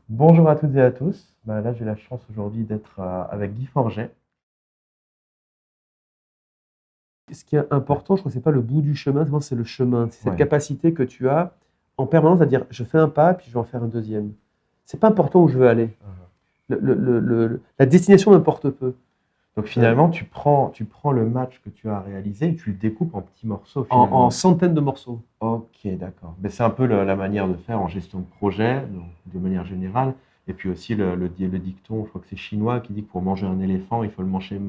Bonjour à toutes et à tous. Là, j'ai la chance aujourd'hui d'être avec Guy Forget. Ce qui est important, je crois que c'est pas le bout du chemin, c'est le chemin. C'est cette Ouais. capacité que tu as en permanence à dire je fais un pas, puis je vais en faire un deuxième. C'est pas important où je veux aller. Mhm. La destination m'importe peu. Donc finalement, tu prends le match que tu as réalisé et tu le découpes en petits morceaux En finalement. centaines de morceaux. Ok, d'accord. Mais c'est un peu la manière de faire en gestion de projet, donc, de manière générale. Et puis aussi le dicton, je crois que c'est chinois, qui dit que pour manger un éléphant, il faut le manger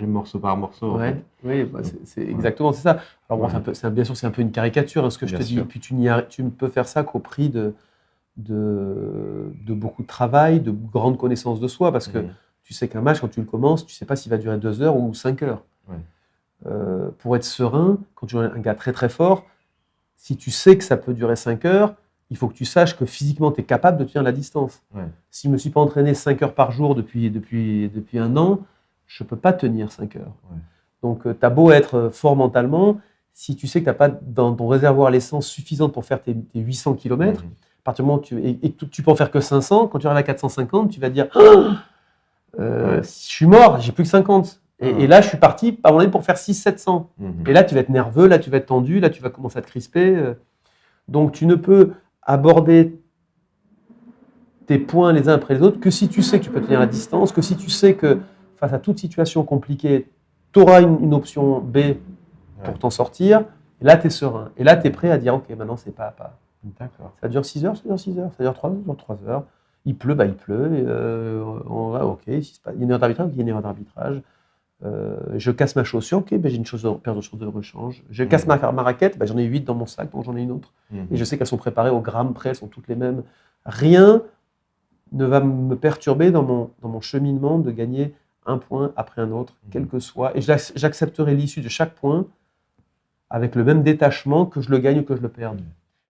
morceau par morceau en fait. Ouais, oui, Donc, c'est ouais, exactement c'est ça. Alors bon, ouais, bien sûr, c'est un peu une caricature, hein, ce que je bien te dis. sûr. Puis tu ne peux faire ça qu'au prix de beaucoup de travail, de grandes connaissances de soi, parce que Mhm. tu sais qu'un match, quand tu le commences, tu ne sais pas s'il va durer 2 heures ou 5 heures. Ouais, Pour être serein, quand tu es un gars très très fort, si tu sais que ça peut durer 5 heures, il faut que tu saches que physiquement, tu es capable de tenir la distance. ouais, Si je ne me suis pas entraîné 5 heures par jour depuis un an, je ne peux pas tenir 5 heures. ouais. Donc, tu as beau être fort mentalement, si tu sais que tu n'as pas dans ton réservoir l'essence suffisante pour faire tes 800 kilomètres, Mhm. à partir du moment où et que tu peux en faire que 500, quand tu arrives à 450, tu vas te dire ah, Ouais. je suis mort, j'ai plus que 50. Et Ah. là, je suis parti, à mon avis, pour faire 600-700. Et Mhm. là, tu vas être nerveux, là, tu vas être tendu, là, tu vas commencer à te crisper. Donc, tu ne peux aborder tes points les uns après les autres que si tu sais que tu peux tenir la distance, que si tu sais que face à toute situation compliquée, tu auras une option B Ouais. pour t'en sortir. Et là, tu es serein. Et là, tu es prêt à dire, OK, maintenant, c'est pas à pas. D'accord. Ça dure 6 heures, ça dure 6 heures. Ça dure 3 heures, ça dure 3 heures. Il pleut, bah, il pleut. Et, on va, OK. Il y a une erreur d'arbitrage, il y a une erreur d'arbitrage. Je casse ma chaussure, OK, bah, j'ai une paire de chaussures de rechange. Je casse Mhm. ma raquette, bah, j'en ai 8 dans mon sac, donc j'en ai une autre. Et je Mhm. sais qu'elles sont préparées au gramme près, elles sont toutes les mêmes. Rien ne va me perturber dans mon cheminement de gagner un point après un autre, quel Mhm. que soit. Et j'accepterai l'issue de chaque point avec le même détachement que je le gagne ou que je le perde.